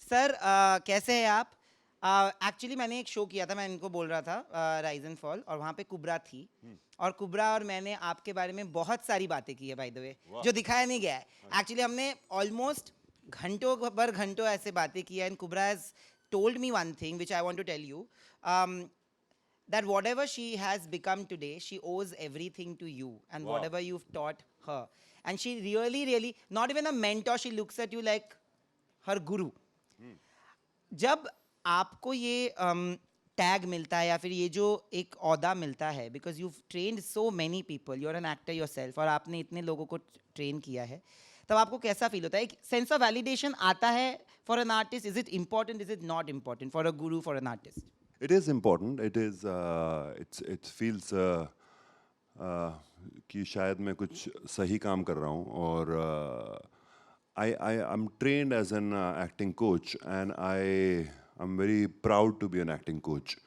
Sir कैसे हैं आप? एक्चुअली मैंने एक शो किया था, मैं इनको बोल रहा था राइज एंड फॉल, और वहाँ पे कुब्रा थी। और कुब्रा और मैंने आपके बारे में बहुत सारी बातें की है, बाय द वे, जो दिखाया नहीं गया है। एक्चुअली हमने ऑलमोस्ट घंटों पर घंटों ऐसे बातें की है, and Kubra has told me one thing which I want to tell you, that whatever she has become today, she owes everything to you and Wow. whatever you've taught her. And she really, really, not even a mentor, she looks at you like her guru. जब आपको ये tag मिलता है या फिर ये जो एक ओहदा मिलता है, because you trained so many people, you are an actor yourself, और आपने इतने लोगों को ट्रेन किया है, तब आपको कैसा फील होता है? एक सेंस ऑफ वैलिडेशन आता है for an artist? Is it important, is it not important for a guru, for an artist? It is important. It is. It feels कि शायद मैं कुछ सही काम कर रहा हूँ और I'm trained as an acting coach and I'm very proud to be an acting coach.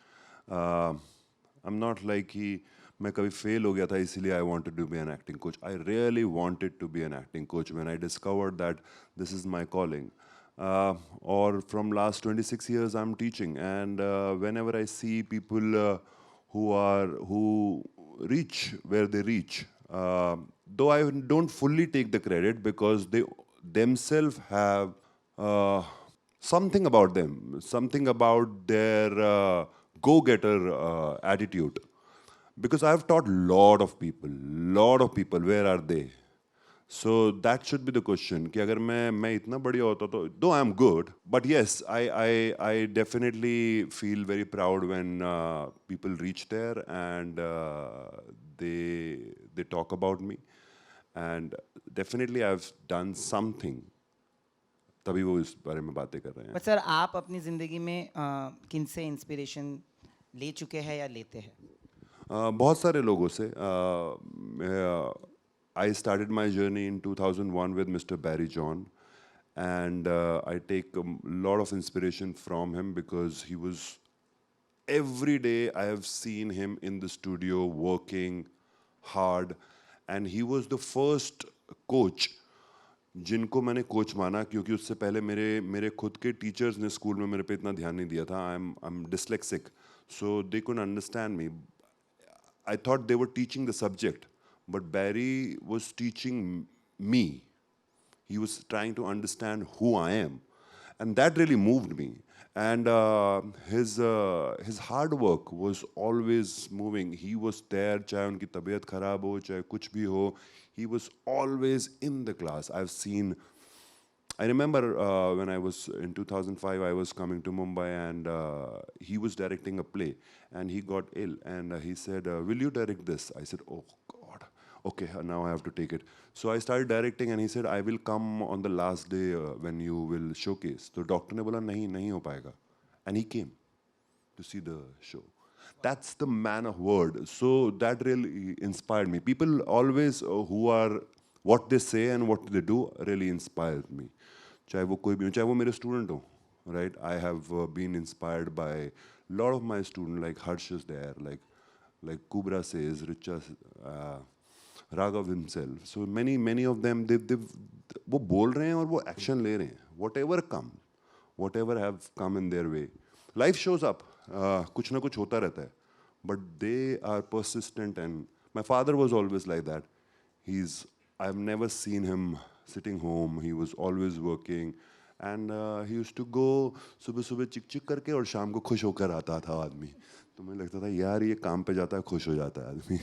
I'm not like कि मैं कभी fail हो गया था इसीलिए I wanted to be an acting coach. I really wanted to be an acting coach when I discovered that this is my calling. Or from last 26 years I'm teaching, and whenever I see people who reach where they reach, though I don't fully take the credit because they themselves have something about them, something about their go-getter attitude. Because I've taught lot of people, where are they? So that should be the question कि अगर मैं इतना बढ़िया होता तो though I'm good, but yes, I definitely feel very proud when people reach there and they talk about me, and definitely I've done something. तभी वो इस बारे में बातें कर रहे हैं. बट सर, आप अपनी ज़िंदगी में किन से इंस्पिरेशन ले चुके हैं या लेते हैं? बहुत सारे लोगों से. I started my journey in 2001 with Mr. Barry John, and I take a lot of inspiration from him because he was every day I have seen him in the studio working hard, and he was the first coach जिनको मैंने coach माना, क्योंकि उससे पहले मेरे मेरे खुद के टीचर्स ने स्कूल में मेरे पे इतना ध्यान नहीं दिया था. I'm dyslexic, so they couldn't understand me. I thought they were teaching the subject, but Barry was teaching me. He was trying to understand who I am, and that really moved me. And his hard work was always moving. He was there, चाहे उनकी तबीयत खराब हो, चाहे कुछ भी हो. He was always in the class. I remember when I was in 2005, I was coming to Mumbai, and he was directing a play, and he got ill, and he said, "Will you direct this?" I said, "Oh God, okay, now I have to take it." So I started directing, and he said, "I will come on the last day when you will showcase." So doctor ने बोला नहीं हो पाएगा, and he came to see the show. That's the man of word. So that really inspired me. People always who are what they say and what they do really inspired me. चाहे वो कोई भी हो, चाहे वो मेरे student हो, right? I have been inspired by a lot of my students, like Harsh is there, like Kubra says, Richa, Raghav himself. So many of them, वो बोल रहे हैं और वो action ले रहे हैं. Whatever have come in their way. Life shows up. कुछ ना कुछ होता रहता है. But they are persistent, and my father was always like that. I've never seen him sitting home. He was always working, and he used to go सुबह सुबह चिक चिक करके और शाम को खुश होकर आता था आदमी. तो मुझे लगता था यार ये काम पे जाता है, खुश हो जाता है आदमी.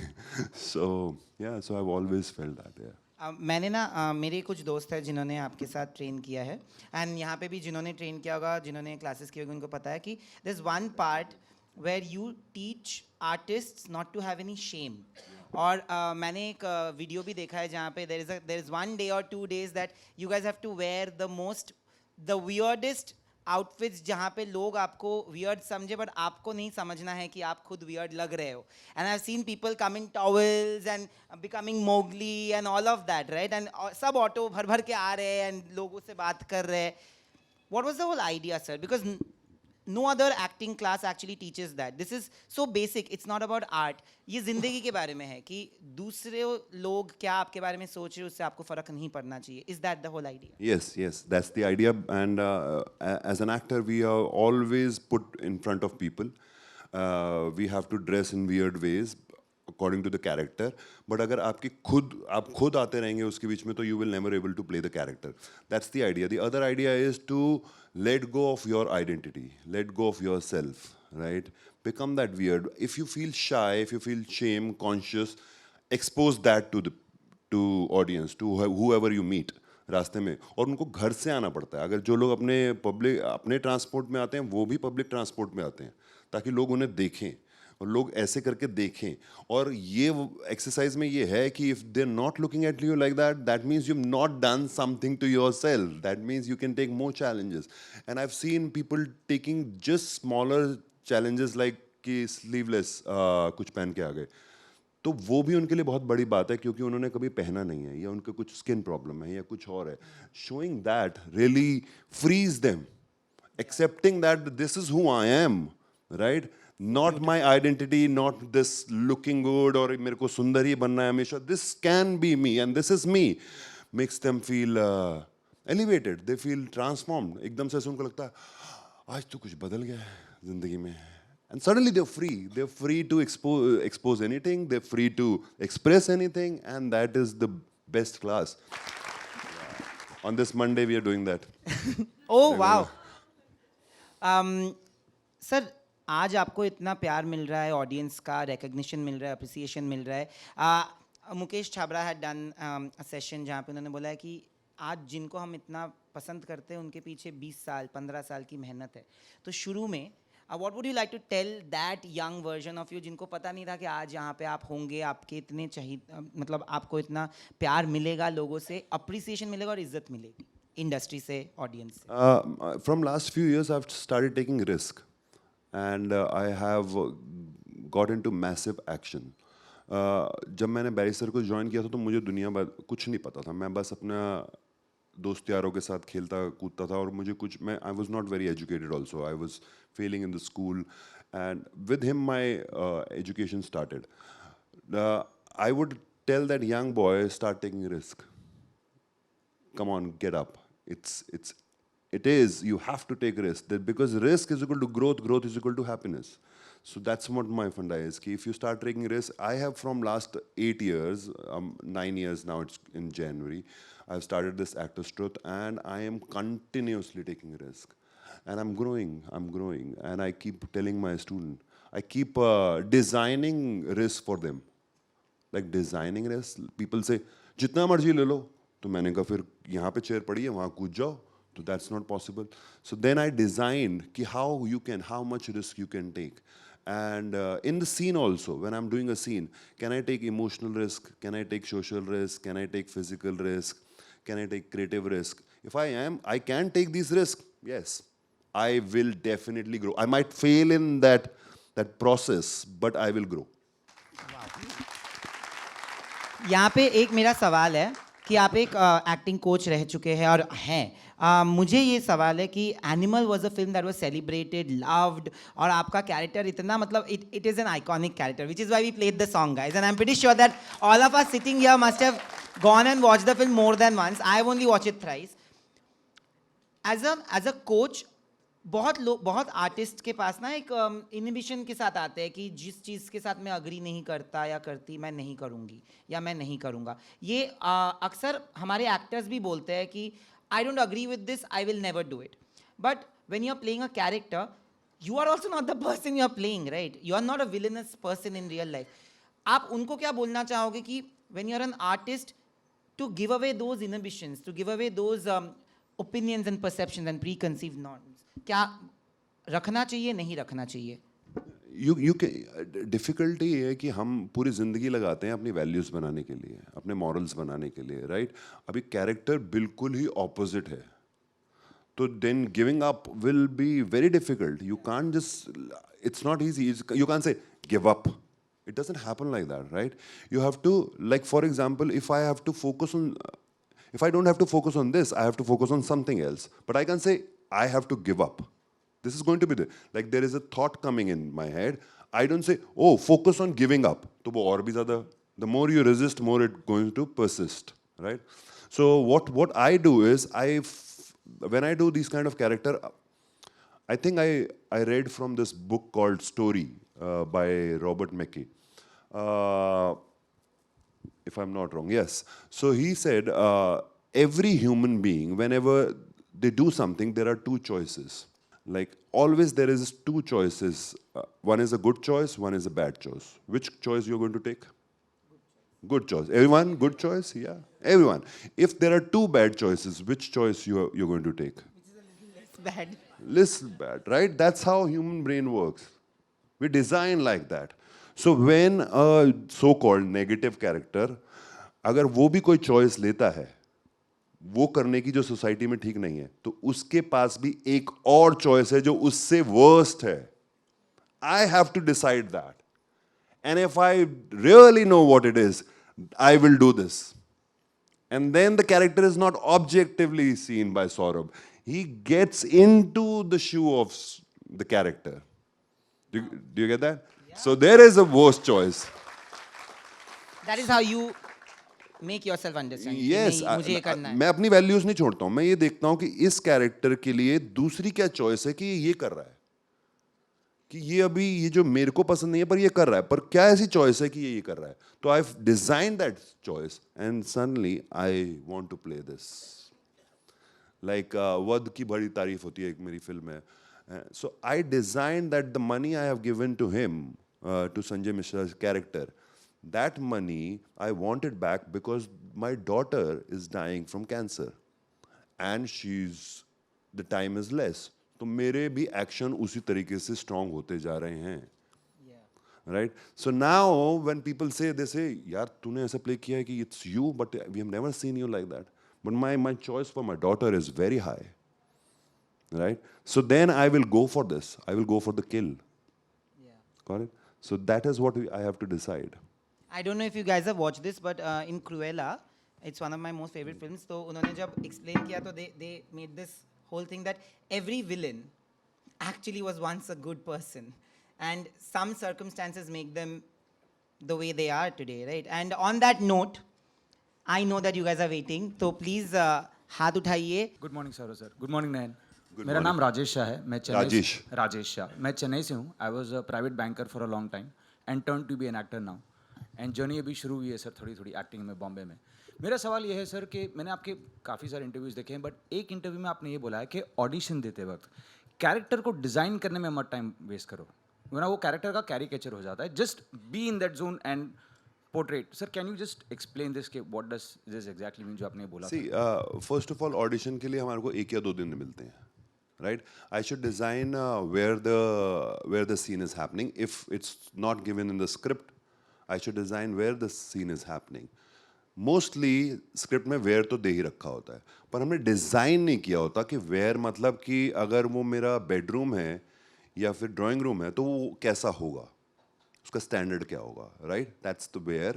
So yeah, so I've always felt that. Yeah. मैंने ना मेरे कुछ दोस्त हैं जिन्होंने आपके साथ ट्रेन किया है, एंड यहाँ पे भी जिन्होंने ट्रेन किया होगा, जिन्होंने क्लासेस किए होंगे, उनको पता है कि there is one part where you teach artists not to have any shame. और मैंने एक वीडियो भी देखा है जहाँ पे देयर इज वन डे और 2 days that you guys have to wear the weirdest outfits, जहाँ पे लोग आपको वियर्ड समझे बट आपको नहीं समझना है कि आप खुद वियर्ड लग रहे हो. And I have seen people come in towels and becoming Mowgli and all of that, right? And सब ऑटो भर भर के आ रहे हैं एंड लोगों से बात कर रहे हैं. What was the whole idea, sir? Because no other acting class actually teaches that. This is so basic. It's not about art. ये जिंदगी के बारे में है कि दूसरे लोग क्या आपके बारे में सोच रहे हैं उससे आपको फर्क नहीं पड़ना चाहिए. Is that the whole idea? Yes, yes, that's the idea. And as an actor, we are always put in front of people. We have to dress in weird ways according to the character. But अगर आप खुद आते रहेंगे उसके बीच में तो you will never able to play the character. That's the idea. The other idea is to let go of your identity, let go of yourself, right? Become that weird. If you feel shy, if you feel shame, conscious, expose that to audience, to whoever you meet रास्ते में. और उनको घर से आना पड़ता है. अगर जो लोग अपने ट्रांसपोर्ट में आते हैं वो भी पब्लिक ट्रांसपोर्ट में आते हैं ताकि लोग उन्हें देखें और लोग ऐसे करके देखें. और ये एक्सरसाइज में ये है कि if they are not looking at you like that, that means you have not done something to yourself. That means you can take more challenges. And I have seen people taking just smaller challenges like कि sleeveless कुछ पहन के आ गए. तो वो भी उनके लिए बहुत बड़ी बात है क्योंकि उन्होंने कभी पहना नहीं है या उनके कुछ स्किन प्रॉब्लम है या कुछ और है. Showing that really freeze them, accepting that this is who I am, right? Not my identity, not this looking good और मेरे को सुंदर ही बनना है हमेशा. This can be me and this is me. Makes them feel elevated, they feel transformed. एकदम से उनको लगता है आज तो कुछ बदल गया है जिंदगी में. And suddenly they're free. They're free to expose anything. They're free to express anything, and that is the best class. On this Monday, we are doing that. Oh wow. Sir आज आपको इतना प्यार मिल रहा है, ऑडियंस का recognition मिल रहा है, appreciation मिल रहा है. Mukesh Chhabra had done a session जहाँ पे उन्होंने बोला है कि आज जिनको हम इतना पसंद करते हैं उनके पीछे 20 साल 15 साल की मेहनत है. तो शुरू में what would you like to tell that young version of you जिनको पता नहीं था कि आज यहाँ पे आप होंगे, आपके इतने चाहिए मतलब आपको इतना प्यार मिलेगा, लोगों से अप्रिसिएशन मिलेगा और इज्जत मिलेगी इंडस्ट्री से, ऑडियंस से? From last few years, I've started taking risk, and I have got into massive action. जब मैंने बैरिस्टर को ज्वाइन किया था तो मुझे दुनिया भर कुछ नहीं पता था. मैं बस अपना दोस्त यारों के साथ खेलता कूदता था और मुझे कुछ I was not very educated also. I was failing in the school and with him my education started. I would tell that young boy start taking risk. Come on, get up. It is, you have to take risk. Because risk is equal to growth, growth is equal to happiness. So that's what my funda is. If you start taking risk, I have from last 8 years, 9 years now, it's in January, I've started this Actors Truth and I am continuously taking risk. And I'm growing. And I keep telling my student, I keep designing risk for them. Like designing risk, people say, जितना मर्जी ले लो. तो मैंने कहा फिर यहाँ पे chair पड़ी है वहाँ कूद जाओ. तो that's not possible. So then I designed कि how much risk you can take. And in the scene also, when I'm doing a scene, can I take emotional risk? Can I take social risk? Can I take physical risk? Can I take creative risk? If I can take these risks, yes, I will definitely grow. I might fail in that process, but I will grow. यहाँ पे एक मेरा सवाल है कि आप एक acting coach रह चुके हैं और हैं. मुझे ये सवाल है कि Animal was a film that was celebrated, loved, और आपका कैरेक्टर इतना मतलब it is an iconic character which is why we played the song guys. And I am pretty sure that all of us sitting here must have gone and watch the film more than once. I have only watch it thrice. As a coach बहुत artist के पास ना एक inhibition के साथ आते हैं कि जिस चीज़ के साथ मैं अग्री नहीं करता या करती मैं नहीं करूँगी या मैं नहीं करूँगा. ये अक्सर हमारे एक्टर्स भी बोलते हैं कि I don't agree with this, I will never do it. But when you are playing a character, you are also not the person you are playing, right? You are not a villainous person in real life. आप उनको क्या बोलना चाहोगे कि when you are an artist, to give away those inhibitions, to give away those opinions and perceptions and preconceived norms, क्या रखना चाहिए, नहीं रखना चाहिए? डिफ़िकल्टी ये है कि हम पूरी ज़िंदगी लगाते हैं अपनी वैल्यूज़ बनाने के लिए, अपने मॉरल्स बनाने के लिए, राइट? अभी कैरेक्टर बिल्कुल ही ऑपोजिट है, तो then giving up will be very difficult. You can't just, it's not easy. You can't say give up. It doesn't happen like that, right? You have to, like for example, if I don't have to focus on this, I have to focus on something else. But I can say, I have to give up. This is going to be there. Like there is a thought coming in my head. I don't say, oh, focus on giving up. तो वो और भी ज़्यादा, the more you resist, more it's going to persist, right? So what I do is when I do these kind of character, I think I read from this book called Story by Robert McKee. If I'm not wrong, yes. So he said, every human being, whenever they do something, there are two choices. Like always there is two choices. One is a good choice, one is a bad choice. Which choice you're going to take? Good choice. Everyone, good choice? Yeah, everyone. If there are two bad choices, which choice you're going to take? It's bad. Little bad, right? That's how human brain works. We design like that. So when a so-called negative character, अगर वो भी कोई choice लेता है, वो करने की जो सोसाइटी में ठीक नहीं है, तो उसके पास भी एक और choice है जो उससे worst है. I have to decide that. And if I really know what it is, I will do this. And then the character is not objectively seen by Saurabh. He gets into the shoe of the character. Do you get that? Yeah. So there is a worst choice. That is how you make yourself understand. कि Yes, नहीं, मुझे ये करना है. मैं अपनी values नहीं छोड़ता हूँ. मैं ये देखता हूँ कि इस कैरेक्टर के लिए दूसरी क्या चॉइस है कि ये कर रहा है, कि ये अभी ये जो मेरे को पसंद नहीं है पर ये कर रहा है, पर क्या ऐसी चॉइस है कि ये कर रहा है. तो I design that choice and suddenly I want to play this. Like वध की बड़ी तारीफ होती है, एक मेरी फिल्म है. So I design that the money I have given to him, to Sanjay Mishra's character, that money I want it back because my daughter is dying from cancer and the time is less. तो मेरे भी action उसी तरीके से strong होते जा रहे हैं, right? So now when people से, दे से, यार तूने ऐसा प्ले किया है कि it's you, but we have never seen you like that, but my choice for my daughter is very high, right? So then I will go for this, I will go for the kill. Got it? So that is what I have to decide. I don't know if you guys have watched this, but in Cruella, it's one of my most favorite films. तो उन्होंने जब explain किया तो they made this whole thing that every villain actually was once a good person, and some circumstances make them the way they are today, right? And on that note, I know that you guys are waiting, so please हाथ उठाइए. Good morning sir. Good morning Nayan. मेरा नाम राजेश शाह है. मैं राजेश शाह. मैं चेन्नई से हूँ. I was a private banker for a long time and turn to be an actor now. And journey अभी शुरू हुई है सर, थोड़ी थोड़ी एक्टिंग में बॉम्बे में. मेरा सवाल ये है सर कि मैंने आपके काफ़ी सारे इंटरव्यूज़ देखे हैं, बट एक इंटरव्यू में आपने ये बोला है कि ऑडिशन देते वक्त कैरेक्टर को डिज़ाइन करने में मत टाइम वेस्ट करो, वरना वो कैरेक्टर का कैरिकेचर हो जाता है. Just be in that zone and portrait. Sir can you just explain this के what does this exactly mean जो आपने बोला? See, first of all audition के लिए हमारे को 1 या 2 दिन मिलते हैं, right? I should design where the scene is happening. If it's not given in the script, I should design where the scene is happening. Mostly script में where तो दे ही रखा होता है, पर हमने डिज़ाइन नहीं किया होता कि where मतलब कि अगर वो मेरा बेडरूम है या फिर ड्राइंग रूम है तो वो कैसा होगा, उसका स्टैंडर्ड क्या होगा, right? That's the where.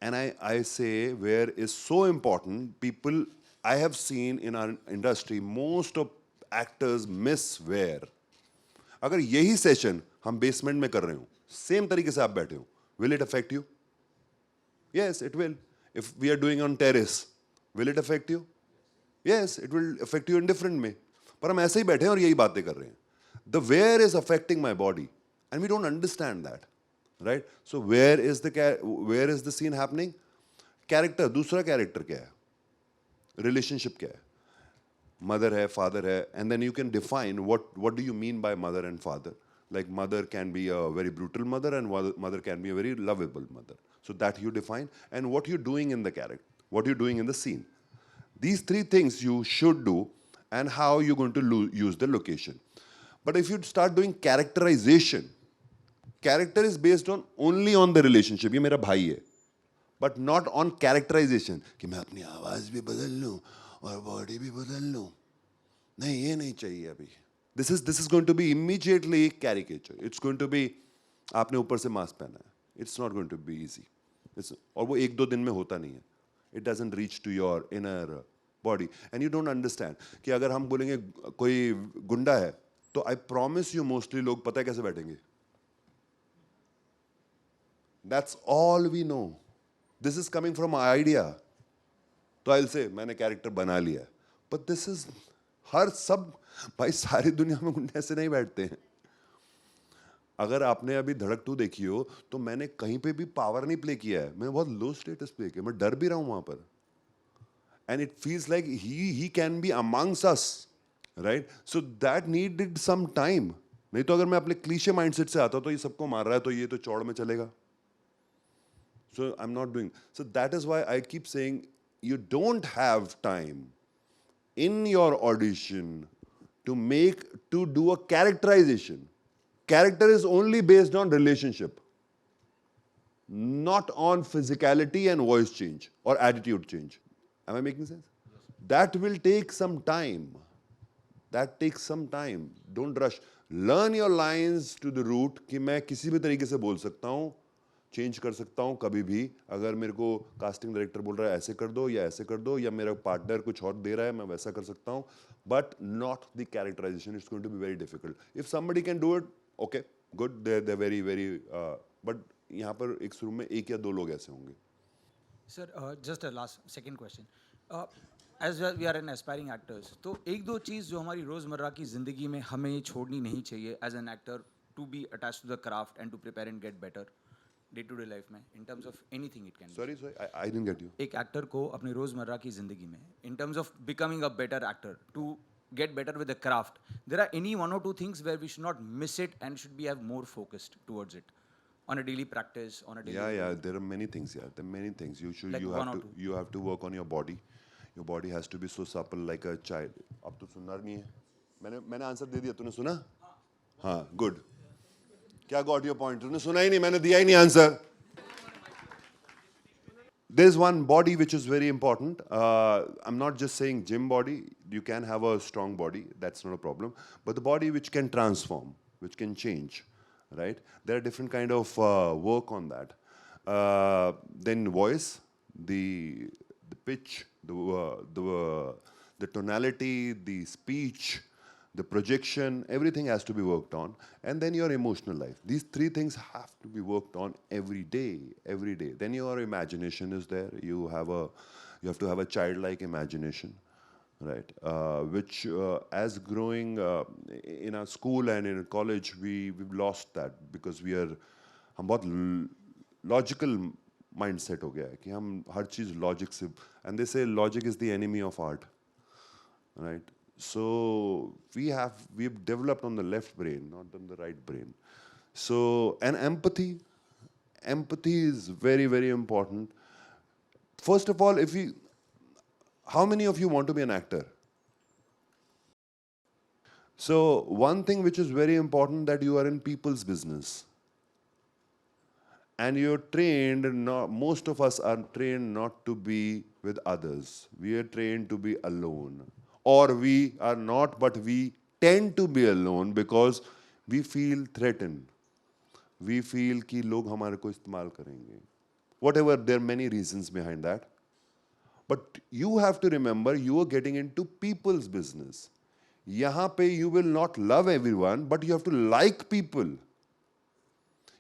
And I say where is so important. People, I have seen in our industry, most of actors miss where. अगर यही सेशन हम बेसमेंट में कर रहे हो, सेम तरीके से आप बैठे हो, will it affect you? Yes, it will. If we are doing on terrace, will it affect you? Yes, it will affect you in different way. पर हम ऐसे ही बैठे हैं और यही बातें कर रहे हैं. The where is affecting my body, and we don't understand that, right? So where is the scene happening? Character, दूसरा character क्या है? Relationship क्या है? Mother है, father है, and then you can define what do you mean by mother and father. Like mother can be a very brutal mother and mother can be a very lovable mother. So that you define, and what you're doing in the character, what you're doing in the scene. These 3 things you should do, and how you're going to use the location. But if you start doing characterization, character is based on only on the relationship. ये मेरा भाई है, but not on characterization. कि मैं अपनी आवाज़ भी बदल लूँ और बॉडी भी बदल लूँ. नहीं, ये नहीं चाहिए अभी. This is going to be immediately caricature. It's going to be आपने ऊपर से मास्क पहना है. It's not going to be easy. और वो 1-2 दिन में होता नहीं है. It doesn't reach to your inner body, and you don't understand कि अगर हम बोलेंगे कोई गुंडा है तो आई प्रॉमिस यू मोस्टली लोग पता है कैसे बैठेंगे. That's all we know. This is coming from my idea. तो I'll say मैंने कैरेक्टर बना लिया. But this is हर सब भाई सारी दुनिया में गुंडे ऐसे नहीं बैठते हैं. अगर आपने अभी धड़क 2 देखी हो तो मैंने कहीं पे भी पावर नहीं प्ले किया है. मैं बहुत लो स्टेटस प्ले किया. मैं डर भी रहा हूं वहां पर. And it feels like he can be amongst us, right? So that needed some time. नहीं तो अगर मैं अपने क्लीशे माइंडसेट से आता तो ये सबको मार रहा है तो ये तो चौड़ में चलेगा. So I'm not doing. So that is why I keep saying you don't have time in your audition to do a characterization. Character is only based on relationship, not on physicality and voice change or attitude change. Am I making sense? That will take some time. That takes some time. Don't rush. Learn your lines to the root कि मैं किसी भी तरीके से बोल सकता हूँ, change कर सकता हूँ कभी भी. अगर मेरे को कास्टिंग डायरेक्टर बोल रहा है ऐसे कर दो या ऐसे कर दो या मेरा पार्टनर कुछ और दे रहा है मैं वैसा कर सकता हूँ. But not the characterisation. It's going to be very difficult. If somebody can do it okay good. They very very but यहाँ पर एक शुरू में 1 या 2 लोग ऐसे होंगे. Sir, just a last second question. As we are an aspiring actors, तो एक दो चीज़ जो हमारी रोज़मर्रा की ज़िंदगी में हमें छोड़नी नहीं चाहिए as an actor to be attached to the craft and to prepare and get better day to day life में in terms of anything it can be. Sorry, I didn't get you. एक actor को अपने रोज़मर्रा की ज़िंदगी में in terms of becoming a better actor to get better with the craft, there are any 1 or 2 things where we should not miss it and should be have more focused towards it on a daily practice, on a daily. Yeah. There are many things. Yeah, there are many things. Like one or two. You have to work on your body. Your body has to be so supple like a child. अब तो सुनना नहीं है. मैंने answer दे दिया. तूने सुना? हाँ, good. क्या got your point? तूने सुना ही नहीं. मैंने दिया ही नहीं answer. There's one body which is very important. I'm not just saying gym body. You can have a strong body. That's not a problem. But the body which can transform, which can change, right? There are different kind of work on that. Then voice, the pitch, the tonality, the speech, the projection, everything has to be worked on. And then your emotional life. These 3 things have to be worked on every day. Then your imagination is there. You have to have a childlike imagination, right? Which as growing in our school and in college, we've lost that because हम बहुत logical mindset हो गया है कि हम हर चीज़ logic से, and they say logic is the enemy of art, right? So we've developed on the left brain, not on the right brain. So, and empathy is very, very important. First of all, how many of you want to be an actor? So one thing which is very important, that you are in people's business. And you're trained, most of us are trained not to be with others. We are trained to be alone. Or we are not, but we tend to be alone because we feel threatened. We feel कि लोग हमारे को इस्तेमाल करेंगे. Whatever, there are many reasons behind that. But you have to remember, you are getting into people's business. यहाँ पे you will not love everyone, but you have to like people.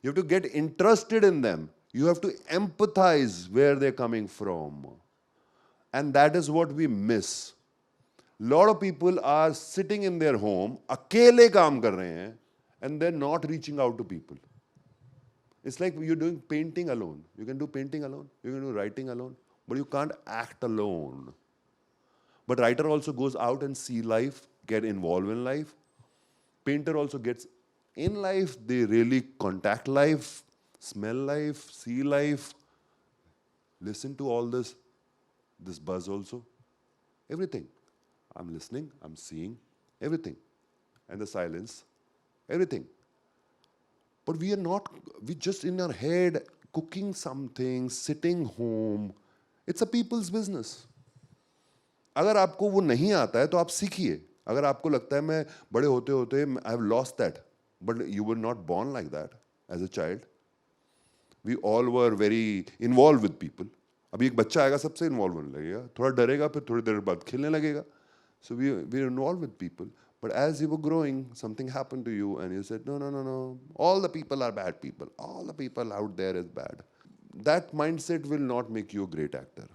You have to get interested in them. You have to empathize where they're coming from. And that is what we miss. Lot of people are sitting in their home, अकेले काम कर रहे हैं, and they're not reaching out to people. It's like you're doing painting alone. You can do painting alone. You can do writing alone. But you can't act alone. But writer also goes out and see life, get involved in life. Painter also gets in life. They really contact life, smell life, see life, listen to all this buzz also. Everything. I'm listening, I'm seeing, everything. And the silence, everything. But we just in our head, cooking something, sitting home. It's a people's business. अगर आपको वो नहीं आता है तो आप सीखिए. अगर आपको लगता है मैं बड़े होते होते I have lost that, but you were not born like that as a child. We all were very involved with people. अभी एक बच्चा आएगा सबसे involved होने लगेगा, थोड़ा डरेगा फिर थोड़ी देर बाद खेलने लगेगा. So we're involved with people, But as you were growing, something happened to you and you said, no, no, no, no. All the people are bad people. All the people out there is bad. That mindset will not make you a great actor.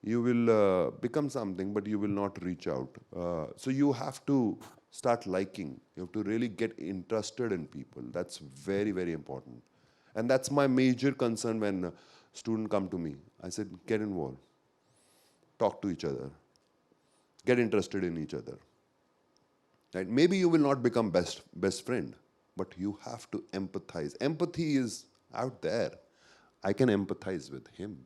You will become something, but you will not reach out. So you have to start liking. You have to really get interested in people. That's very, very important. And that's my major concern when students come to me. I said, get involved. Talk to each other. Get interested in each other. Right? Maybe you will not become best friend, but you have to empathize. Empathy is out there. I can empathize with him.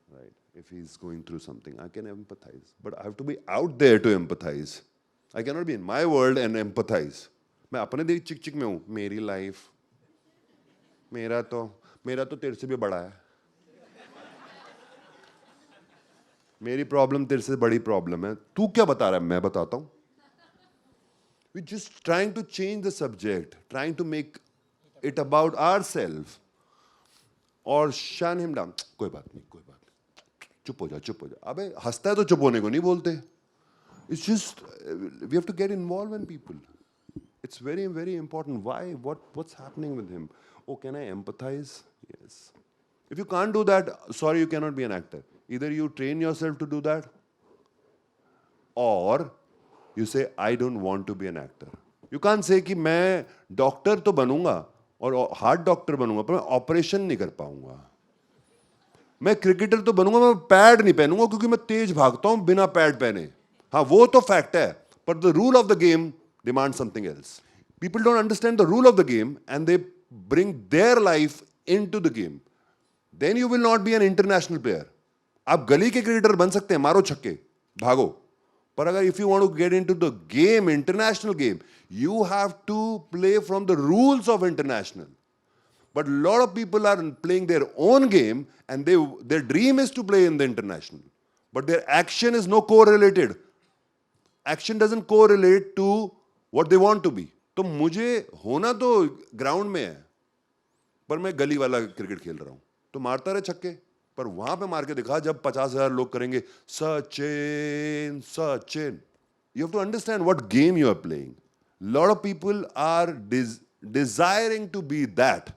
Right? If he's going through something, I can empathize. But I have to be out there to empathize. I cannot be in my world and empathize. मैं अपने देश चिक चिक में हूँ. मेरी life, मेरा तो तेरे से भी बड़ा है. मेरी प्रॉब्लम तेरे से बड़ी प्रॉब्लम है. तू क्या बता रहा है? मैं बताता हूँ. We're just trying to change the subject, trying to make it about ourselves, or shun him down. कोई बात नहीं, कोई बात नहीं. चुप हो जा, चुप हो जा. अबे हंसता है तो चुप होने को नहीं बोलते. It's just we have to get involved in people. It's very, very important. Why? What's happening with him? Oh, can I empathize? Yes. If you can't do that, sorry, you cannot be an actor. Either you train yourself to do that, or you say, I don't want to be an actor. You can't say कि मैं doctor तो बनूंगा और heart doctor बनूंगा पर मैं operation नहीं कर पाऊंगा. मैं क्रिकेटर तो बनूंगा, मैं पैड नहीं पहनूंगा क्योंकि मैं तेज भागता हूं बिना पैड पहने. हाँ, वो तो फैक्ट है, पर the rule of the game demand something else. People don't understand the rule of the game and they bring their life into the game. Then you will not be an international player. आप गली के cricketer बन सकते हैं, मारो छक्के, भागो. But if you want to get into the game, international game, you have to play from the rules of international. But a lot of people are playing their own game and their dream is to play in the international. But their action is no correlated. Action doesn't correlate to what they want to be. तो मुझे होना तो ground में है, पर मैं गली वाला क्रिकेट खेल रहा हूँ. तो मारता रहे छक्के, पर वहां पे मार के दिखा जब 50,000 लोग करेंगे Sachin Sachin. You have to understand what game you are playing. Lot of people are desiring to be that,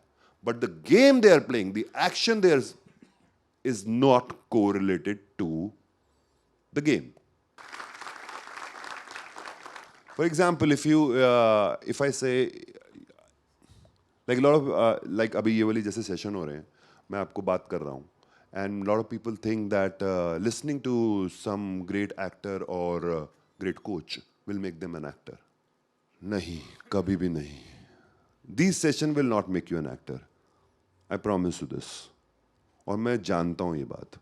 but the game they are playing, the action there is not correlated to the game. For example, if I say, like a lot of like अभी ये वाली जैसे session हो रहे हैं, मैं आपको बात कर रहा हूँ. And a lot of people think that listening to some great actor or great coach will make them an actor. Nahi, kabhi bhi nahi. These sessions will not make you an actor. I promise you this. और मैं जानता हूँ ये बात.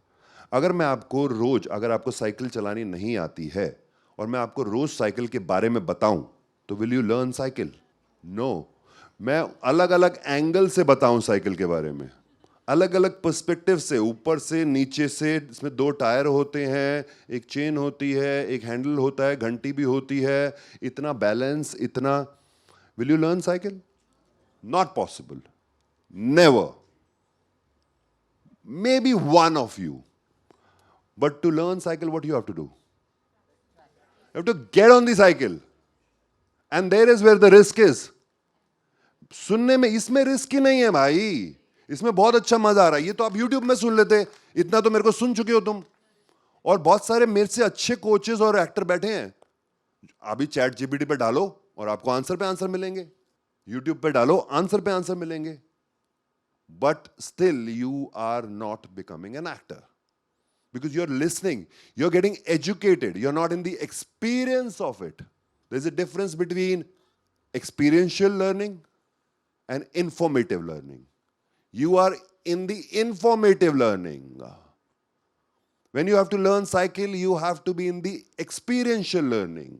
अगर मैं आपको रोज, अगर आपको साइकिल चलानी नहीं आती है और मैं आपको रोज साइकिल के बारे में बताऊं, तो will you learn cycle? No. मैं अलग अलग एंगल से बताऊं साइकिल के बारे में, अलग अलग पर्सपेक्टिव से, ऊपर से नीचे से. इसमें 2 टायर होते हैं, एक चेन होती है, एक हैंडल होता है, घंटी भी होती है, इतना बैलेंस, इतना. Will you learn cycle? Not possible. Never. Maybe one of you. But to learn cycle what you have to do? You have to get on the cycle and there is where the risk is. सुनने में इसमें risk ही नहीं है भाई, इसमें बहुत अच्छा मजा आ रहा है. ये तो आप YouTube में सुन लेते, इतना तो मेरे को सुन चुके हो तुम. और बहुत सारे मेरे से अच्छे कोचेस और एक्टर बैठे हैं. अभी चैट जीपीटी पे डालो और आपको आंसर पे आंसर मिलेंगे. YouTube पे डालो, आंसर पे आंसर मिलेंगे. But still you are not becoming an actor because you are listening, you are getting educated, you are not in the experience of it. There is a difference between experiential learning and informative learning. You are in the informative learning. When you have to learn cycle, you have to be in the experiential learning.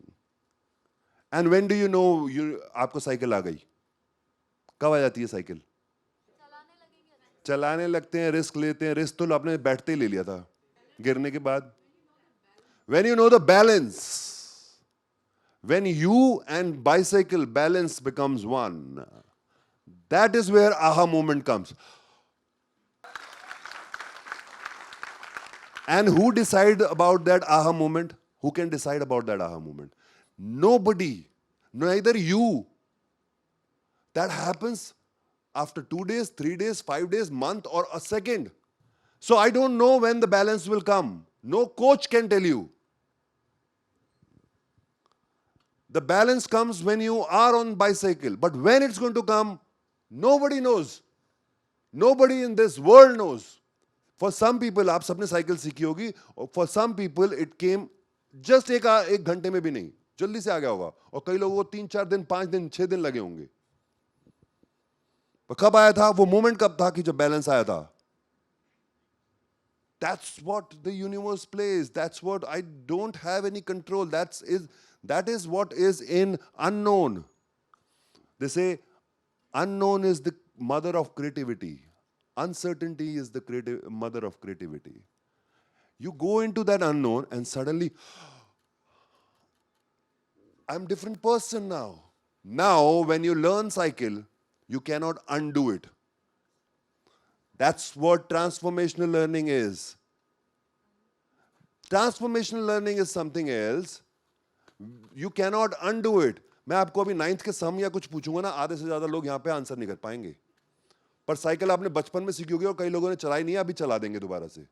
And when do you know आपको cycle आ गई? कब आ जाती है cycle? चलाने लगते हैं, risk लेते हैं. रिस्क तो आपने बैठते ही ले लिया था गिरने के बाद. When you know the balance, when you and bicycle balance becomes one, that is where aha moment comes. And who decide about that aha moment? Who can decide about that aha moment? Nobody, neither you. That happens after 2 days, 3 days, 5 days, month, or a second. So I don't know when the balance will come. No coach can tell you. The balance comes when you are on bicycle. But when it's going to come, nobody knows. Nobody in this world knows. For some people, आप सबने cycle सीखी होगी. For some people, it came just एक घंटे में भी नहीं. जल्दी से आ गया होगा. और कई लोगों को 3-4 दिन, 5 दिन, 6 दिन लगे होंगे. पर कब आया था? वो मोमेंट कब था कि जब बैलेंस आया था? That's what the universe plays. That's what I don't have any control. That is what is in unknown. They say unknown is the mother of creativity. Uncertainty is the mother of creativity. You go into that unknown and suddenly, I'm a different person now. Now, when you learn cycle, you cannot undo it. That's what transformational learning is. Transformational learning is something else. You cannot undo it. मैं आपको अभी 9th के सम या कुछ पूछूंगा ना, आधे से ज्यादा लोग यहाँ पे आंसर नहीं कर पाएंगे. पर साइकिल आपने बचपन में सीखी होगी और कई लोगों ने चलाई नहीं है, अभी चला देंगे दोबारा से.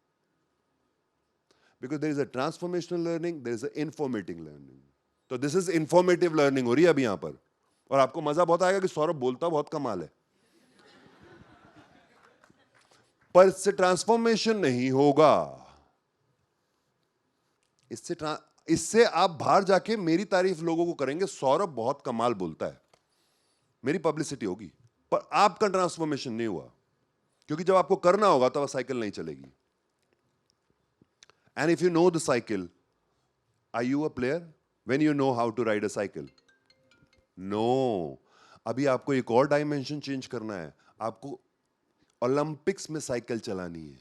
Because there is a transformational learning, there is a informative learning. तो this is informative learning हो रही है अभी यहाँ पर. और आपको मजा बहुत आएगा कि सौरभ बोलता बहुत कमाल है. पर इससे ट्रांसफॉर्मेशन नहीं होगा. इससे आप बाहर जाके मेरी तारीफ लोगों को करेंगे, सौरभ बहुत कमाल बोलता है, मेरी पब्लिसिटी होगी, पर आपका ट्रांसफॉर्मेशन नहीं हुआ. क्योंकि जब आपको करना होगा तब साइकिल नहीं चलेगी. And if you know the cycle, are you a player when you know how to ride a cycle? No. अभी आपको एक और डायमेंशन चेंज करना है. आपको ओलंपिक्स में साइकिल चलानी है.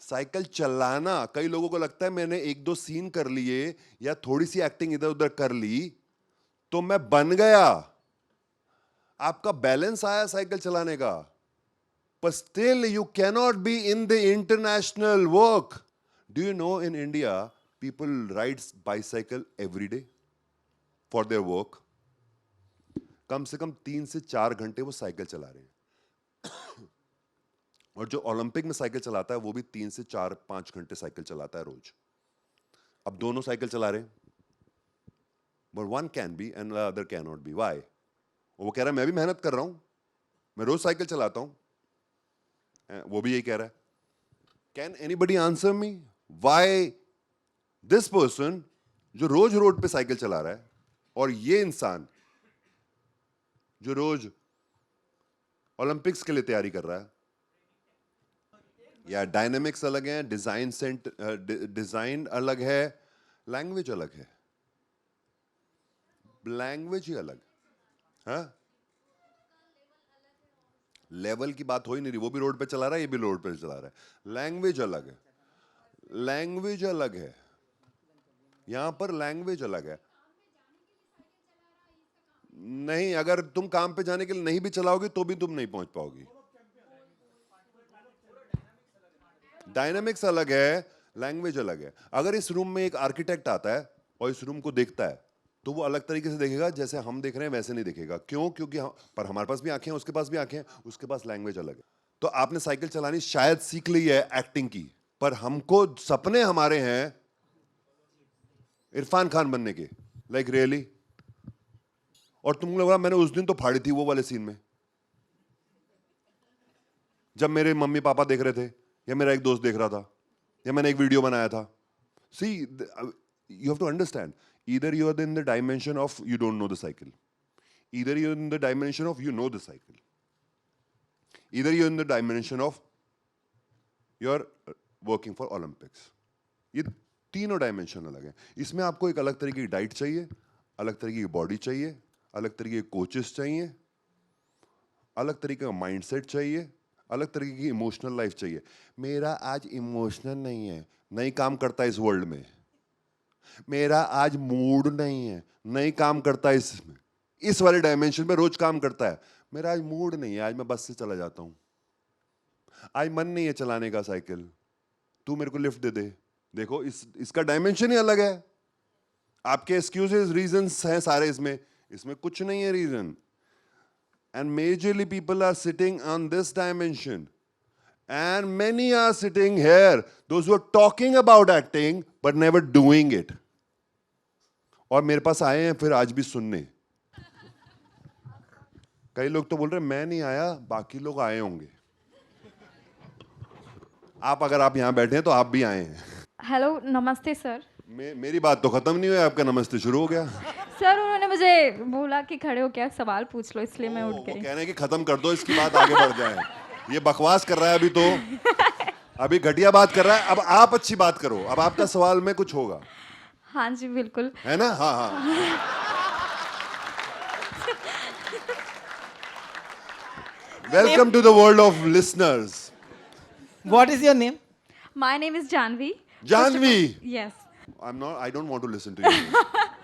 साइकिल चलाना, कई लोगों को लगता है मैंने 1-2 सीन कर लिए या थोड़ी सी एक्टिंग इधर उधर कर ली तो मैं बन गया. आपका बैलेंस आया साइकिल चलाने का, पर still you cannot be in the international work. Do you know in India people rides bicycle every day for their work. कम से कम 3 से 4 घंटे वो साइकिल चला रहे हैं. और जो ओलंपिक में साइकिल चलाता है वो भी 3 से 4-5 घंटे साइकिल चलाता है रोज. अब दोनों साइकिल चला रहे हैं, but one can be and the other can not be. Why? वो कह रहा है मैं भी मेहनत कर रहा हूं, मैं रोज साइकिल चलाता हूं. वो भी यही कह रहा है. Can anybody answer me why this person जो रोज रोड पे साइकिल चला रहा है और ये इंसान जो रोज ओलंपिक्स के लिए तैयारी कर रहा है, या डायनेमिक्स अलग है, डिजाइन अलग है, लैंग्वेज अलग है. लैंग्वेज ही अलग. हाँ, लेवल की बात हो ही नहीं रही. वो भी रोड पे चला रहा है, ये भी रोड पे चला रहा है. लैंग्वेज अलग है. लैंग्वेज अलग है. यहां पर लैंग्वेज अलग है. नहीं, अगर तुम काम पे जाने के लिए नहीं भी चलाओगे तो भी तुम नहीं पहुंच पाओगी. डायनामिक्स अलग है, लैंग्वेज अलग है. अगर इस रूम में एक आर्किटेक्ट आता है और इस रूम को देखता है तो वो अलग तरीके से देखेगा. जैसे हम देख रहे हैं वैसे नहीं देखेगा. क्यों? क्योंकि पर हमारे पास भी आंखें हैं, उसके पास भी आंखें हैं, उसके पास लैंग्वेज अलग है. तो आपने साइकिल चलानी शायद सीख ली है एक्टिंग की, पर हमको सपने हमारे हैं इरफान खान बनने के. Like really? और तुमको लग रहा मैंने उस दिन तो फाड़ी थी वो वाले सीन में, जब मेरे मम्मी पापा देख रहे थे या मेरा एक दोस्त देख रहा था या मैंने एक वीडियो बनाया था. See, you have to understand, either you are in the dimension of you don't know the cycle, either you're in the dimension of you know the cycle, either you're in the dimension of you're working for Olympics. ये तीनों dimension अलग है. इसमें आपको एक अलग तरीके की डाइट चाहिए, अलग तरीके की बॉडी चाहिए, अलग तरीके के कोचेस चाहिए, अलग तरीके का माइंडसेट चाहिए, अलग तरीके की इमोशनल लाइफ चाहिए. मेरा आज इमोशनल नहीं है, नहीं काम करता इस वर्ल्ड में. मेरा आज मूड नहीं है, नहीं काम करता इसमें, इस वाले डायमेंशन में रोज काम करता है. मेरा आज मूड नहीं है, आज मैं बस से चला जाता हूं, आज मन नहीं है चलाने का साइकिल, तू मेरे को लिफ्ट दे दे. देखो इसका डायमेंशन ही अलग है. आपके excuses, reasons हैं सारे इसमें. इसमें कुछ नहीं है reason. And majorly people are sitting on this dimension. And many are sitting here, those who are talking about acting but never doing it. और मेरे पास आए हैं फिर आज भी सुनने. कई लोग तो बोल रहे हैं मैं नहीं आया, बाकी लोग आए होंगे. अगर आप यहाँ बैठे हैं तो आप भी आए हैं. हेलो नमस्ते सर. मेरी बात तो खत्म नहीं हुई, आपका नमस्ते शुरू हो गया. सर उन्होंने मुझे बोला कि खड़े हो क्या सवाल पूछ लो, इसलिए मैं उठ वो गई. कह रहे हैं कि खत्म कर दो, इसकी बात आगे बढ़ जाए. ये बकवास कर रहा है अभी तो, अभी घटिया बात कर रहा है. अब आप अच्छी बात करो, अब आपका सवाल में कुछ होगा. हाँ जी बिल्कुल. है ना? हाँ हाँ. Welcome to the world of listeners. What is your name? My name is Janvi. Janvi. Yes I don't want to listen to you.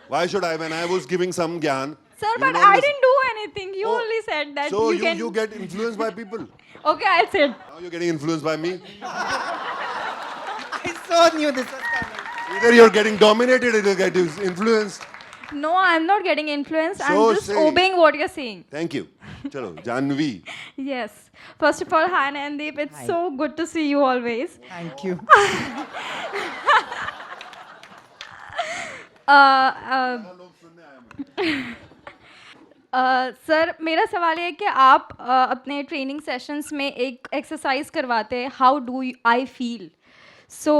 Why should I? When I was giving some gyan. Sir you but don't I listen. Didn't do anything. You Oh, only said that So you can. you get influenced by people. Okay I said. Now you're getting influenced by me. I so knew this was coming. Either you're getting dominated or you get influenced. No I am not getting influence. I So am just say. Obeying what you are saying. Thank you. Chalo, Janvi. Yes. First of all, hi Nandeep. It's Hi. so good to see you always. Thank you. Sir मेरा सवाल ये है कि आप अपने training sessions में एक exercise करवाते हैं, how do I feel. So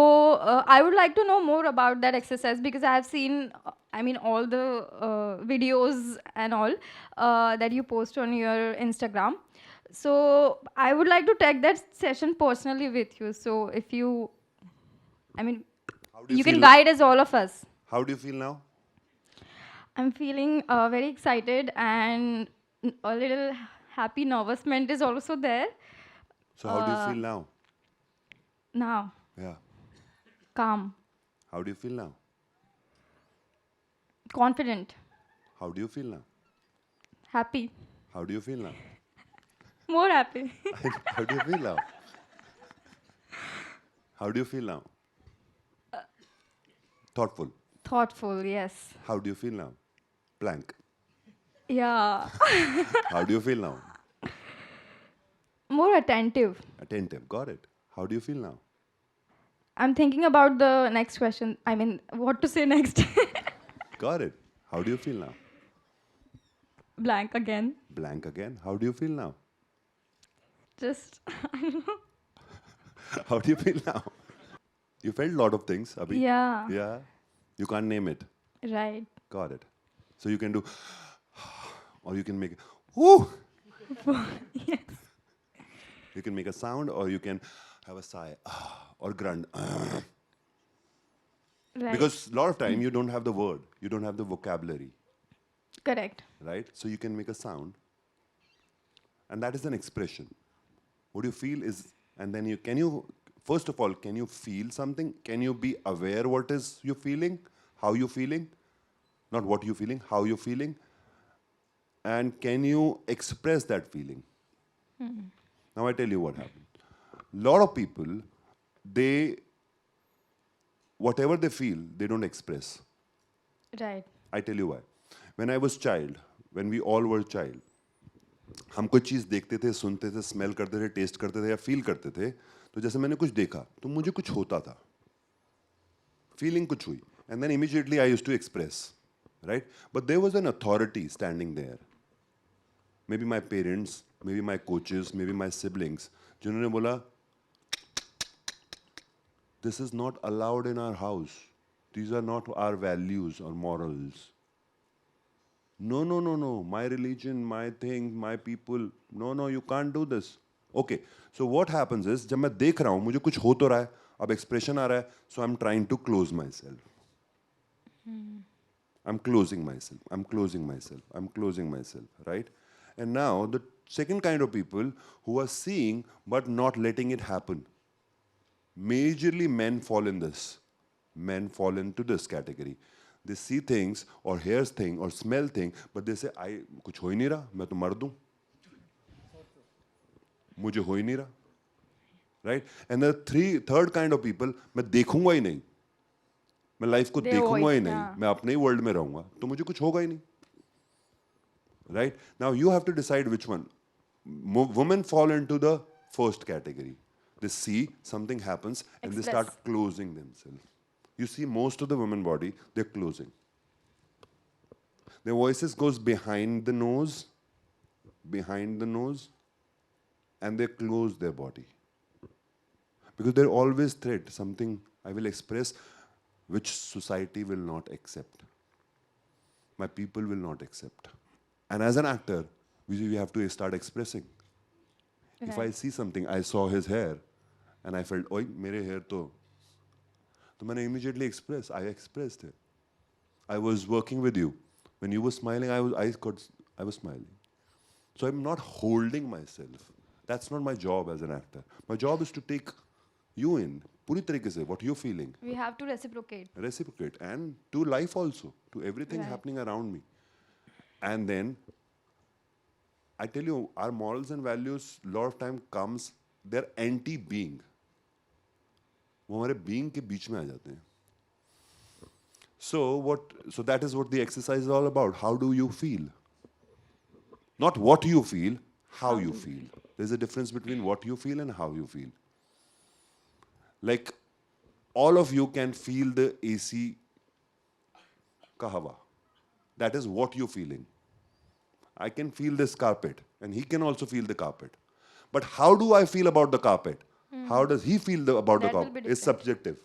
I would like to know more about that exercise because I have seen I mean all the videos and all that you post on your Instagram. So I would like to take that session personally with you. So if you, I mean, How do you feel can now? guide us all of us. How do you feel now? I'm feeling very excited and a little happy nervousment is also there. So how do you feel now? Now, Yeah. calm, How do you feel now? confident, How do you feel now? happy, How do you feel now? more happy. How do you feel now? How do you feel now? Thoughtful. Thoughtful, yes. How do you feel now? Blank. Yeah. How do you feel now? More attentive. Attentive. Got it. How do you feel now? I'm thinking about the next question. I mean, what to say next. Got it. How do you feel now? Blank again. Blank again. How do you feel now? Just, I don't know. How do you feel now? You felt a lot of things, Abhi. Yeah. Yeah. You can't name it. Right. Got it. So you can do, or you can make, whoo. Yes. You can make a sound, or you can have a sigh, or grunt. Right. Because a lot of time you don't have the word, you don't have the vocabulary, Correct. right? So you can make a sound, and that is an expression. What you feel is, and then first of all, can you feel something? Can you be aware what is you feeling, how you feeling, not what you feeling, how you feeling, and can you express that feeling? Now I tell you what happened. Lot of people, they whatever they feel, they don't express. Right. I tell you why. When I was child, when we all were child, हम कोई चीज़ देखते थे, सुनते थे, smell करते थे, test करते थे या फील करते थे, तो जैसे मैंने कुछ देखा तो मुझे कुछ होता था, फीलिंग कुछ हुई, and then immediately I used to express, right? But there was an authority standing there. Maybe my parents, maybe my coaches, maybe my siblings, जिन्होंने बोला this is not allowed in our house. These are not our values or morals. No, no, no, no. My religion, my thing, my people. No, no, you can't do this. Okay. So what happens is, जब मैं देख रहा हूँ, मुझे कुछ हो तो रहा है, अब expression आ रहा है, so I'm trying to close myself. I'm closing myself. I'm closing myself. I'm closing myself. Right? And now the second kind of people who are seeing but not letting it happen. Majorly men fall in this. Men fall into this category. They see things or hear thing or smell thing, but they say, "I कुछ हो ही नहीं रहा, मैं तो मर दूं, मुझे हो ही नहीं रहा." Right? And the third kind of people, मैं देखूंगा ही नहीं. मैं लाइफ को They देखूंगा ही avoid, नहीं, yeah. मैं अपने ही वर्ल्ड में रहूंगा, तो मुझे कुछ होगा ही नहीं. Right? Now you have to decide which one. Women fall into the first category. They see something happens and they start Express. closing themselves. You see most of the women body, they're closing. Their voices goes behind the nose, and they close their body. Because they're always threat, something I will express which society will not accept. My people will not accept. And as an actor, we have to start expressing. If I Right. see something, I saw his hair, and I felt, oh, mere hair to I immediately expressed. I expressed it. I was working with you. When you were smiling, I was smiling. So I'm not holding myself. That's not my job as an actor. My job is to take you in, puri tarike se, what you're feeling, We have to reciprocate. reciprocate, and to life also, to everything Right. happening around me. And then, I tell you, our morals and values, lot of time comes, they're anti-being. वो हमारे being के बीच में आ जाते हैं. So that is what the exercise is all about. How do you feel? Not what you feel, how you feel. There's a difference between what you feel and how you feel. Like, all of you can feel the AC ka hawa. That is what you're feeling. I can feel this carpet, and he can also feel the carpet. But how do I feel about the carpet? How does he feel about the That will carpet? be It's different. subjective.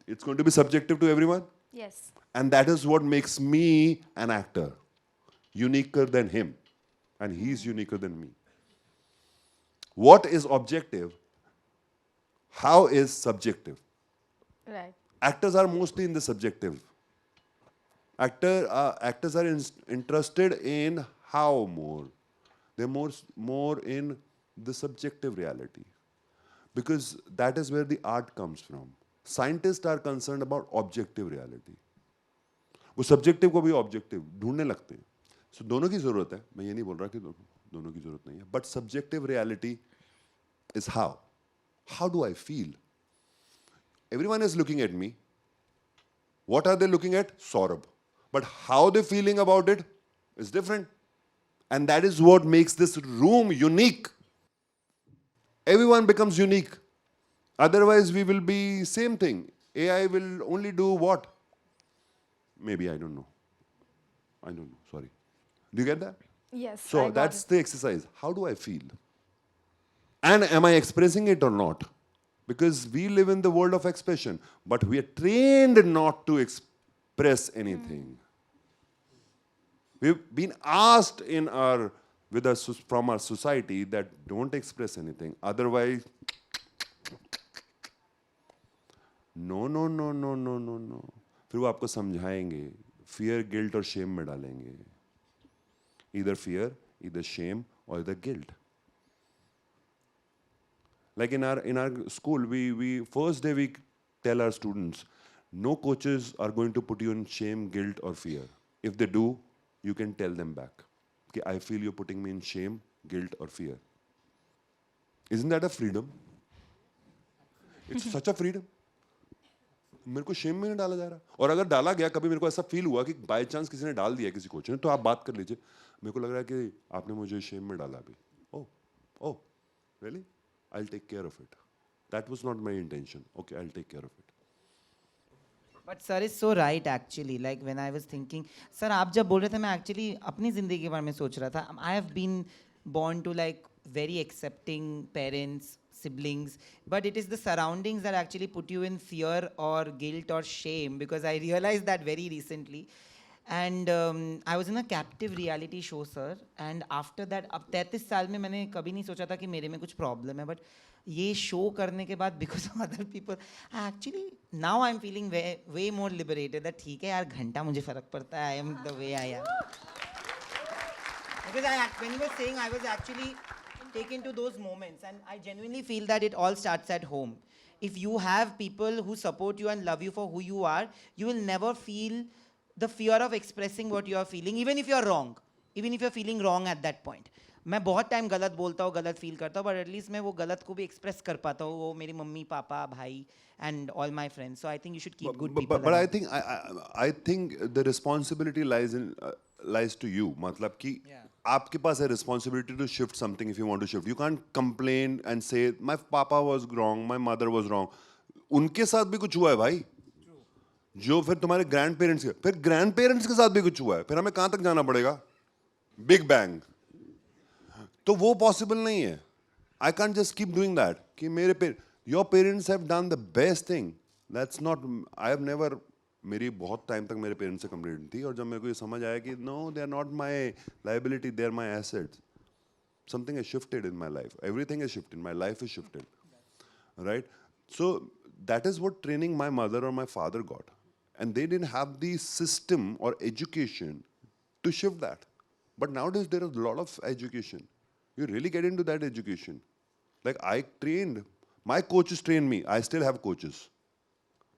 It's going to be subjective to everyone. Yes. And that is what makes me an actor, uniquer than him, and he's uniquer than me. What is objective? How is subjective? Right. Actors are mostly in the subjective. Actors are interested in how more. They're more in the subjective reality, because that is where the art comes from. Scientists are concerned about objective reality. वो subjective को भी objective ढूंढने लगते हैं. सो दोनों की जरूरत है, मैं ये नहीं बोल रहा कि दोनों की जरूरत नहीं है, but subjective reality is how do I feel. Everyone is looking at me. What are they looking at? Saurabh. But how they're feeling about it is different. And that is what makes this room unique. Everyone becomes unique. Otherwise, we will be same thing. AI will only do what? Maybe, I don't know. Sorry. Do you get that? Yes. So I got that's it. the exercise. How do I feel? And am I expressing it or not? Because we live in the world of expression, but we are trained not to express anything. We've been asked from our society that don't express anything. Otherwise, no. फिर वो आपको समझाएंगे, fear, guilt और shame में डालेंगे. Either fear, either shame, or either guilt. Like in our school, we first day we tell our students, no coaches are going to put you in shame, guilt, or fear. If they do, you can tell them back. Okay, I feel you're putting me in shame, guilt, or fear. Isn't that a freedom? It's such a freedom. मेरे को Shem में नहीं डाला जा रहा. और अगर डाला गया, कभी मेरे को ऐसा फील हुआ कि बाय चांस किसी ने डाल दिया किसी कोच ने, तो आप बात कर लीजिए. मेरे को लग रहा है कि आपने मुझे शेम में डाला अभी. Oh, really? I'll take care of it. That was not my intention. Okay, I'll take care of it. But sir is so right actually. Like when I was thinking, sir आप जब बोल रहे थे मैं actually अपनी ज़िंदगी के बारे में सोच रहा था. I have been born to like very accepting parents, siblings, but it is the surroundings that actually put you in fear or guilt or shame, because I realized that very recently. And I was in a captive reality show, sir. And after that, अब 33 साल में मैंने कभी नहीं सोचा था कि मेरे में कुछ प्रॉब्लम है, बट ये शो करने के बाद because of other people actually now I am feeling way more liberated that ठीक है यार, घंटा मुझे फर्क पड़ता है, I am the way I am. Because when you were saying, I was actually taken to those moments, and I genuinely feel that it all starts at home. If you have people who support you and love you for who you are, you will never feel the fear of expressing what you are feeling, even if you are wrong. Even if you are feeling wrong at that point. मैं बहुत time गलत बोलता हूँ, गलत feel करता हूँ, but at least मैं वो गलत को भी एक्सप्रेस कर पाता हूँ. वो मेरी मम्मी पापा भाई and all my friends. So I think you should keep good people. But I think the responsibility lies to you. मतलब कि आपके पास है responsibility to shift something if you want to shift. You can't complain and say my papa was wrong, my mother was wrong. उनके साथ भी कुछ हुआ है भाई. जो फिर तुम्हारे ग्रैंड पेरेंट्स के, फिर ग्रैंड पेरेंट्स के साथ भी कुछ हुआ है, फिर हमें कहाँ तक जाना पड़ेगा? Big bang. तो वो पॉसिबल नहीं है. I can't just keep doing that कि मेरे your parents have done the best thing. That's not, I have never, मेरी बहुत टाइम तक मेरे पेरेंट्स से कंप्लेंट थी, और जब मेरे को ये समझ आया कि no they are not my liability, they are my assets, something has shifted in my life. Everything has shifted, my life is shifted, right? So that is what training my mother or my father got, and they didn't have the system or education to shift that. But nowadays there is a lot of education. You really get into that education. Like I trained, my coaches trained me. I still have coaches.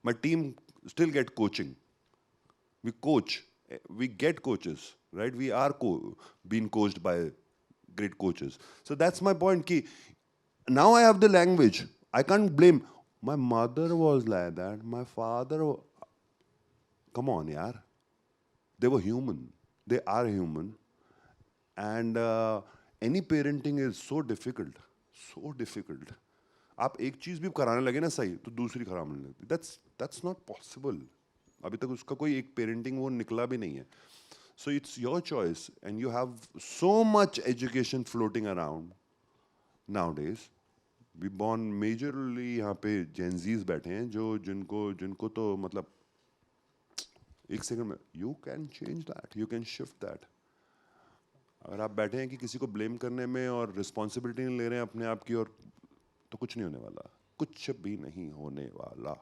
My team still get coaching. We coach, we get coaches, right? We are being coached by great coaches. So that's my point ki now I have the language. I can't blame my mother was like that, my father come on yaar, they were human, they are human, and any parenting is so difficult, so difficult. आप एक चीज भी कराने लगे ना सही तो दूसरी खराब मिलने लगती. that's not possible. अभी तक उसका कोई एक पेरेंटिंग वो निकला भी नहीं है. So it's your choice, and you have so much education floating around nowadays. We born majorly यहाँ पे Gen Zs बैठे हैं जो जिनको तो मतलब एक सेकंड में you can change that, you can shift that. अगर आप बैठे हैं कि किसी को ब्लेम करने में और रिस्पॉन्सिबिलिटी नहीं ले रहे हैं अपने आप की, और तो कुछ नहीं होने वाला, कुछ भी नहीं होने वाला.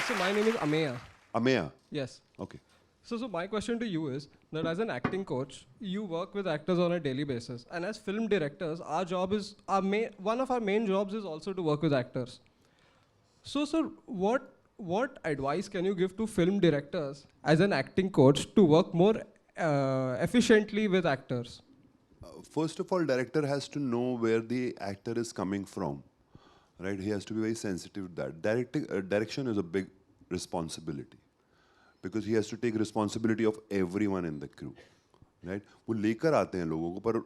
So my name is Ameya. Ameya. Yes. Okay. So my question to you is that as an acting coach, you work with actors on a daily basis, and as film directors, our job is one of our main jobs is also to work with actors. So, sir, what advice can you give to film directors as an acting coach to work more efficiently with actors? First of all, director has to know where the actor is coming from, right? He has to be very sensitive to that. Direction is a big responsibility, because he has to take responsibility of everyone in the crew, right? वो लेकर आते हैं लोगों को, पर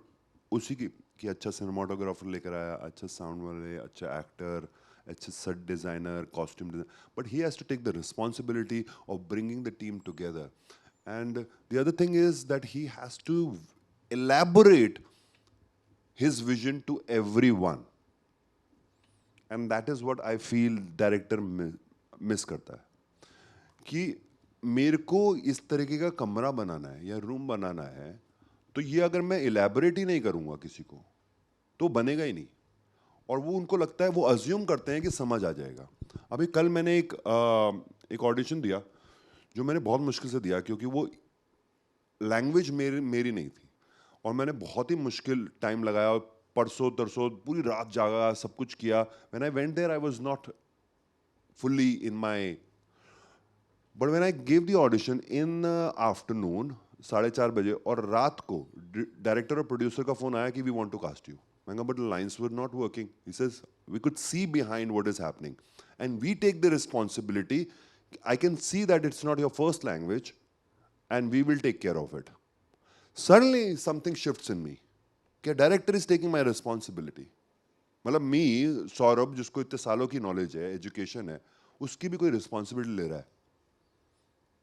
उसी की अच्छा सिनेमाटोग्राफर लेकर आया, अच्छा साउंड वाले, अच्छा एक्टर, अच्छा set designer, costume designer, but he has to take the responsibility of bringing the team together. And the other thing is that he has to elaborate his vision to everyone, and that is what I feel director miss करता है कि मेरे को इस तरीके का कमरा बनाना है या रूम बनाना है, तो ये अगर मैं इलेबोरेट ही नहीं करूँगा किसी को तो बनेगा ही नहीं. और वो उनको लगता है, वो अज्यूम करते हैं कि समझ आ जाएगा. अभी कल मैंने एक ऑडिशन दिया जो मैंने बहुत मुश्किल से दिया, क्योंकि वो लैंग्वेज मेरी नहीं थी, और मैंने बहुत ही मुश्किल टाइम लगाया, परसों तरसों पूरी रात जागा, सब कुछ किया. When I went there I was not fully in my, but when I gave the audition in afternoon 4:30 बजे, और रात को डायरेक्टर और प्रोड्यूसर का फोन आया कि we want to cast you. मैंने कहा but the lines were not working. He says we could see behind what is happening, and we take the responsibility. I can see that it's not your first language, and we will take care of it. Suddenly something shifts in me. कि director is taking my responsibility. मतलब मी सौरभ, जिसको इतने सालों की knowledge है, education है, उसकी भी कोई रिस्पॉन्सिबिलिटी ले रहा है.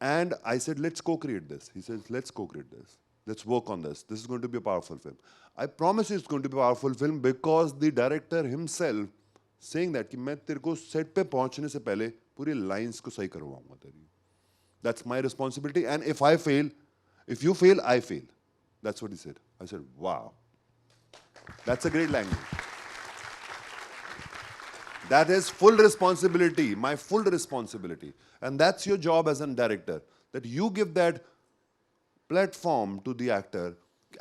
And I said let's go create this. He said let's go create this, let's work on this, this is going to be a powerful film. I promise you it's going to be a powerful film, because the director himself saying that कि मैं तेरे को set पे पहुंचने से पहले पूरी lines को सही करवाऊंगा तेरी. That's my responsibility, and if I fail, if you fail, I fail. That's what he said. I said wow, that's a great language. That is full responsibility, my full responsibility. And that's your job as a director, that you give that platform to the actor.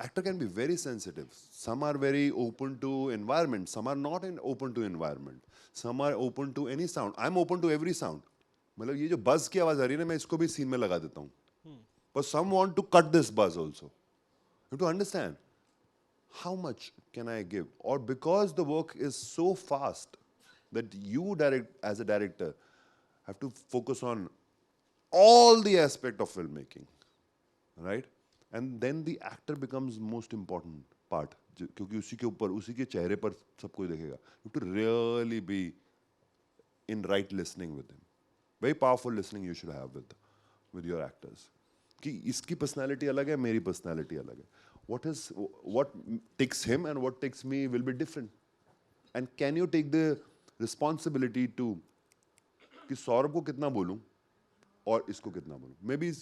Actor can be very sensitive. Some are very open to environment, some are not open to environment. Some are open to any sound. I'm open to every sound. मतलब ये जो buzz की आवाज़ आ रही है ना, मैं इसको भी सीन में लगा देता हूँ. but some want to cut this buzz also. You have to understand, how much can I give? Or because the work is so fast that you as a director have to focus on all the aspect of filmmaking, right? And then the actor becomes most important part, क्योंकि उसी के ऊपर, उसी के चेहरे पर सब कुछ देखेगा. You have to really be in right listening with him. Very powerful listening you should have with your actors. कि इसकी personality अलग है, मेरी personality अलग है. What takes him and what takes me will be different. And can you take the responsibility to कि सौरभ को कितना बोलूं और इसको कितना बोलूं? Maybe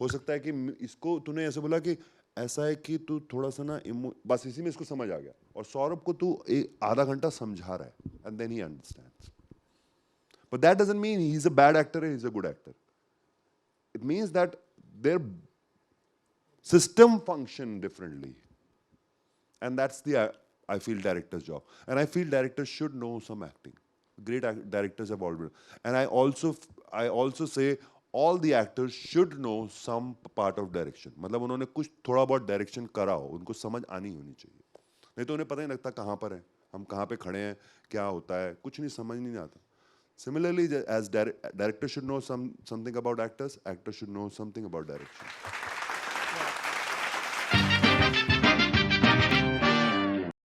हो सकता है कि इसको तूने ऐसे बोला कि ऐसा है कि तू थोड़ा सा ना बस इसी में इसको समझ आ गया, और सौरभ को तू आधा घंटा समझा रहा है, and then he understands. But that doesn't mean he's a bad actor and he's a good actor. It means that their system function differently. And that's I feel, director's job. And I feel directors should know some acting. Great directors have already. And I also say all the actors should know some part of direction. मतलब उन्होंने कुछ थोड़ा बहुत direction करा हो, उनको समझ आनी होनी चाहिए. नहीं तो उन्हें पता ही नहीं लगता कहाँ पर है, हम कहाँ पे खड़े हैं, क्या होता है, कुछ नहीं समझ नहीं आता. Similarly, as directors should know something about actors, actors should know something about direction.